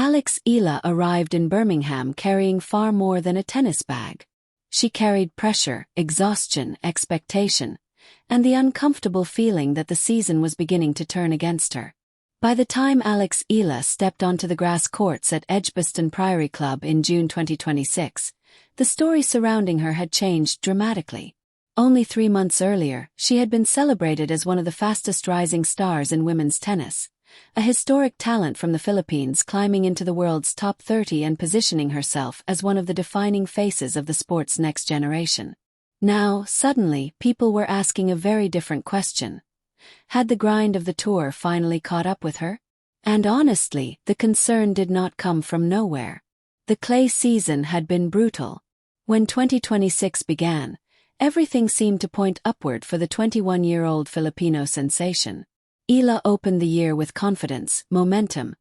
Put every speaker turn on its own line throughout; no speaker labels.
Eala arrived in Birmingham carrying far more than a tennis bag. She carried pressure, exhaustion, expectation, and the uncomfortable feeling that the season was beginning to turn against her. By the time Eala stepped onto the grass courts at Edgbaston Priory Club in June 2026, the story surrounding her had changed dramatically. Only 3 months earlier, she had been celebrated as one of the fastest rising stars in women's tennis, a historic talent from the Philippines climbing into the world's top 30 and positioning herself as one of the defining faces of the sport's next generation. Now, suddenly, people were asking a very different question. Had the grind of the tour finally caught up with her? And honestly, the concern did not come from nowhere. The clay season had been brutal. When 2026 began, everything seemed to point upward for the 21-year-old Filipino sensation. Eala opened the year with confidence, momentum,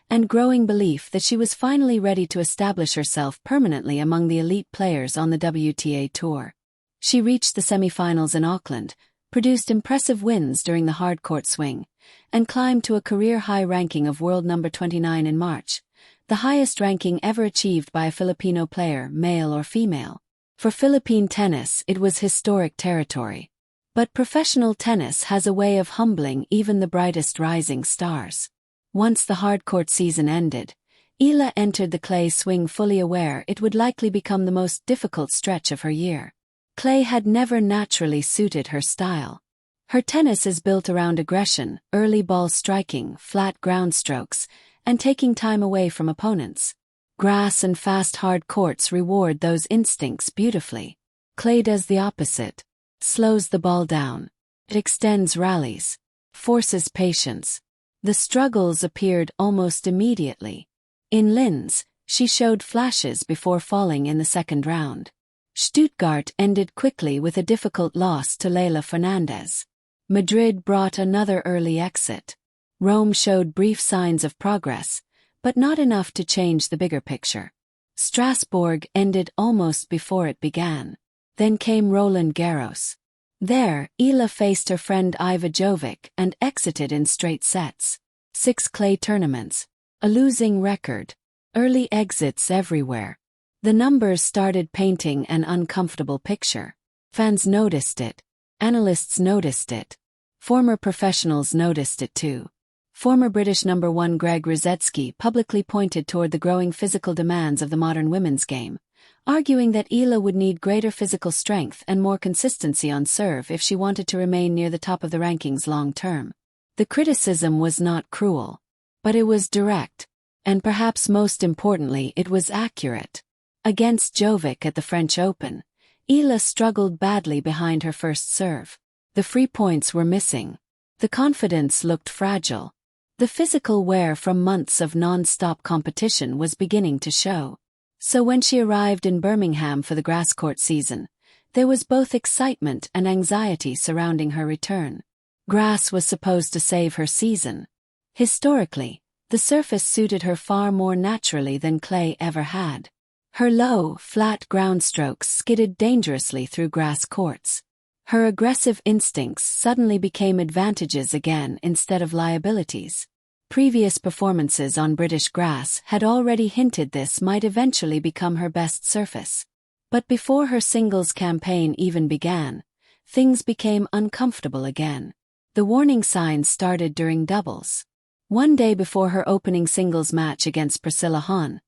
and growing belief that she was finally ready to establish herself permanently among the elite players on the WTA Tour. She reached the semi-finals in Auckland, produced impressive wins during the hard-court swing, and climbed to a career-high ranking of world number 29 in March, the highest ranking ever achieved by a Filipino player, male or female. For Philippine tennis, it was historic territory. But professional tennis has a way of humbling even the brightest rising stars. Once the hard-court season ended, Eala entered the clay swing fully aware it would likely become the most difficult stretch of her year. Clay had never naturally suited her style. Her tennis is built around aggression, early ball striking, flat ground strokes, and taking time away from opponents. Grass and fast hard courts reward those instincts beautifully. Clay does the opposite. Slows the ball down. It extends rallies. Forces patience. The struggles appeared almost immediately. In Linz, she showed flashes before falling in the second round. Stuttgart ended quickly with a difficult loss to Leylah Fernandez. Madrid brought another early exit. Rome showed brief signs of progress, but not enough to change the bigger picture. Strasbourg ended almost before it began. Then came Roland Garros. There, Eala faced her friend Iva Jovic and exited in straight sets. 6 clay tournaments. A losing record. Early exits everywhere. The numbers started painting an uncomfortable picture. Fans noticed it. Analysts noticed it. Former professionals noticed it too. Former British number 1 Greg Rosetsky publicly pointed toward the growing physical demands of the modern women's game, arguing that Eala would need greater physical strength and more consistency on serve if she wanted to remain near the top of the rankings long term. The criticism was not cruel, but it was direct, and perhaps most importantly it was accurate. Against Jovic at the French Open, Eala struggled badly behind her first serve. The free points were missing. The confidence looked fragile. The physical wear from months of non-stop competition was beginning to show. So when she arrived in Birmingham for the grass court season, there was both excitement and anxiety surrounding her return. Grass was supposed to save her season. Historically, the surface suited her far more naturally than clay ever had. Her low, flat ground strokes skidded dangerously through grass courts. Her aggressive instincts suddenly became advantages again instead of liabilities. Previous performances on British grass had already hinted this might eventually become her best surface. But before her singles campaign even began, things became uncomfortable again. The warning signs started during doubles. One day before her opening singles match against Priscilla Hahn,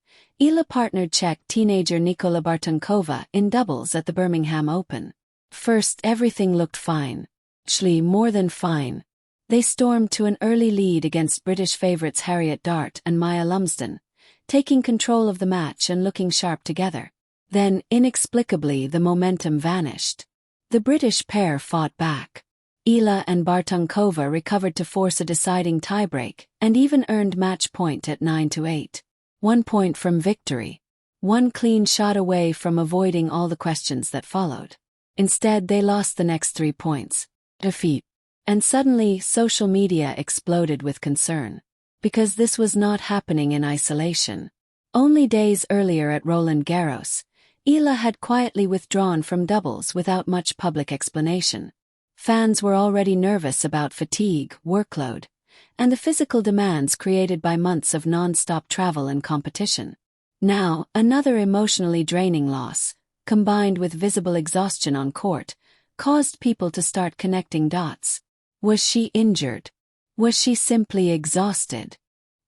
Eala partnered Czech teenager Nikola Bartunkova in doubles at the Birmingham Open. First, everything looked fine. Actually, more than fine. They stormed to an early lead against British favourites Harriet Dart and Maya Lumsden, taking control of the match and looking sharp together. Then, inexplicably, the momentum vanished. The British pair fought back. Eala and Bartunkova recovered to force a deciding tiebreak and even earned match point at 9-8. 1 point from victory. One clean shot away from avoiding all the questions that followed. Instead, they lost the next 3 points. Defeat. And suddenly, social media exploded with concern. Because this was not happening in isolation. Only days earlier at Roland Garros, Eala had quietly withdrawn from doubles without much public explanation. Fans were already nervous about fatigue, workload, and the physical demands created by months of non-stop travel and competition. Now, another emotionally draining loss, combined with visible exhaustion on court, caused people to start connecting dots. Was she injured? Was she simply exhausted?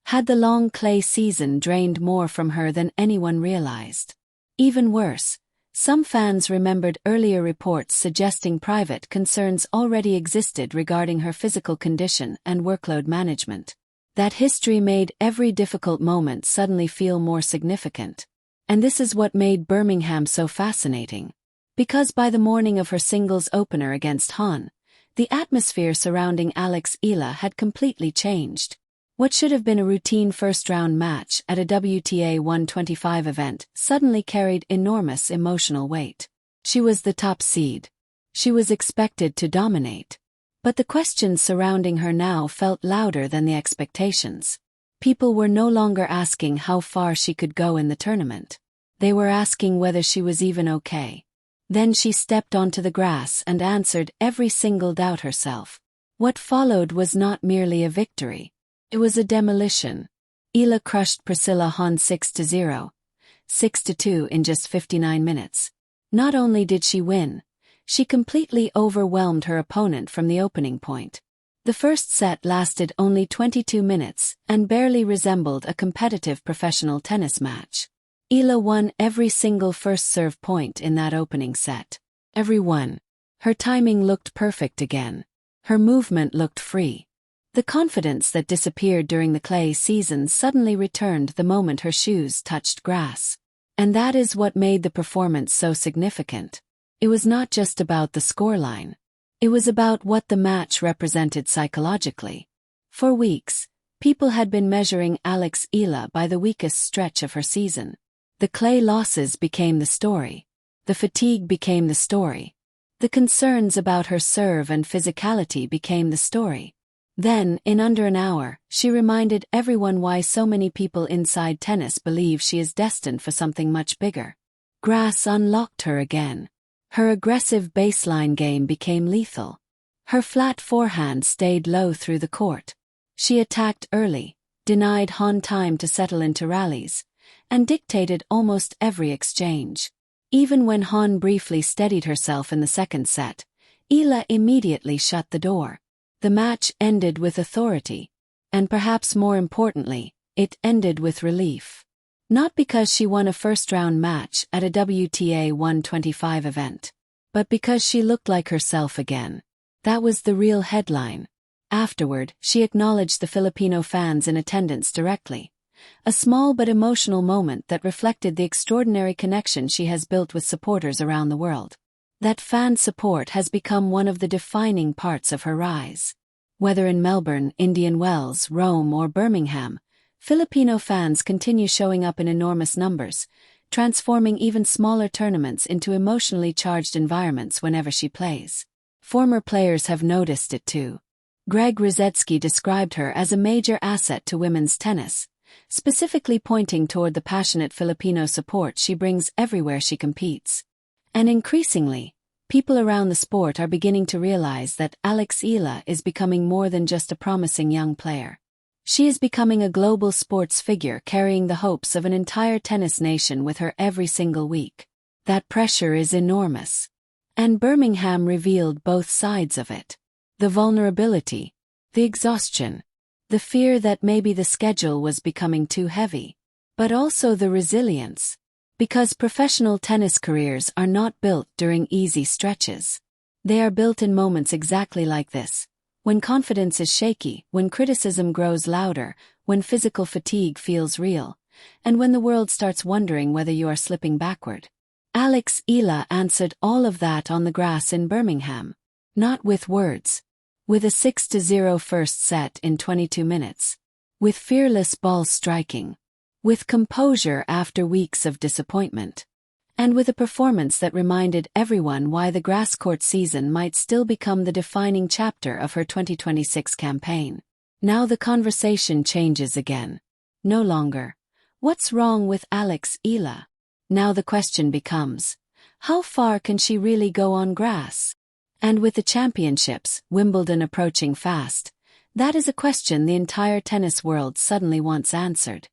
Had the long clay season drained more from her than anyone realized? Even worse, some fans remembered earlier reports suggesting private concerns already existed regarding her physical condition and workload management. That history made every difficult moment suddenly feel more significant. And this is what made Birmingham so fascinating. Because by the morning of her singles opener against Han, the atmosphere surrounding Alex Eala had completely changed. What should have been a routine first-round match at a WTA 125 event suddenly carried enormous emotional weight. She was the top seed. She was expected to dominate. But the questions surrounding her now felt louder than the expectations. People were no longer asking how far she could go in the tournament. They were asking whether she was even okay. Then she stepped onto the grass and answered every single doubt herself. What followed was not merely a victory. It was a demolition. Eala crushed Priscilla Han 6-0, 6-2 in just 59 minutes. Not only did she win, she completely overwhelmed her opponent from the opening point. The first set lasted only 22 minutes and barely resembled a competitive professional tennis match. Eala won every single first serve point in that opening set. Every one. Her timing looked perfect again. Her movement looked free. The confidence that disappeared during the clay season suddenly returned the moment her shoes touched grass. And that is what made the performance so significant. It was not just about the scoreline. It was about what the match represented psychologically. For weeks, people had been measuring Alex Eala by the weakest stretch of her season. The clay losses became the story. The fatigue became the story. The concerns about her serve and physicality became the story. Then, in under an hour, she reminded everyone why so many people inside tennis believe she is destined for something much bigger. Grass unlocked her again. Her aggressive baseline game became lethal. Her flat forehand stayed low through the court. She attacked early, denied Han time to settle into rallies, and dictated almost every exchange. Even when Han briefly steadied herself in the second set, Eala immediately shut the door. The match ended with authority, and perhaps more importantly, it ended with relief. Not because she won a first-round match at a WTA 125 event, but because she looked like herself again. That was the real headline. Afterward, she acknowledged the Filipino fans in attendance directly. A small but emotional moment that reflected the extraordinary connection she has built with supporters around the world. That fan support has become one of the defining parts of her rise. Whether in Melbourne, Indian Wells, Rome, or Birmingham, Filipino fans continue showing up in enormous numbers, transforming even smaller tournaments into emotionally charged environments whenever she plays. Former players have noticed it too. Greg Rosetsky described her as a major asset to women's tennis, specifically pointing toward the passionate Filipino support she brings everywhere she competes. And increasingly, people around the sport are beginning to realize that Alex Eala is becoming more than just a promising young player. She is becoming a global sports figure carrying the hopes of an entire tennis nation with her every single week. That pressure is enormous. And Birmingham revealed both sides of it. The vulnerability, the exhaustion, the fear that maybe the schedule was becoming too heavy, but also the resilience. Because professional tennis careers are not built during easy stretches. They are built in moments exactly like this, when confidence is shaky, when criticism grows louder, when physical fatigue feels real, and when the world starts wondering whether you are slipping backward. Alex Eala answered all of that on the grass in Birmingham. Not with words. With a 6-0 first set in 22 minutes. With fearless ball striking. With composure after weeks of disappointment. And with a performance that reminded everyone why the grass court season might still become the defining chapter of her 2026 campaign. Now the conversation changes again. No longer, what's wrong with Alex Eala? Now the question becomes, how far can she really go on grass? And with the championships, Wimbledon approaching fast, That is a question the entire tennis world suddenly wants answered.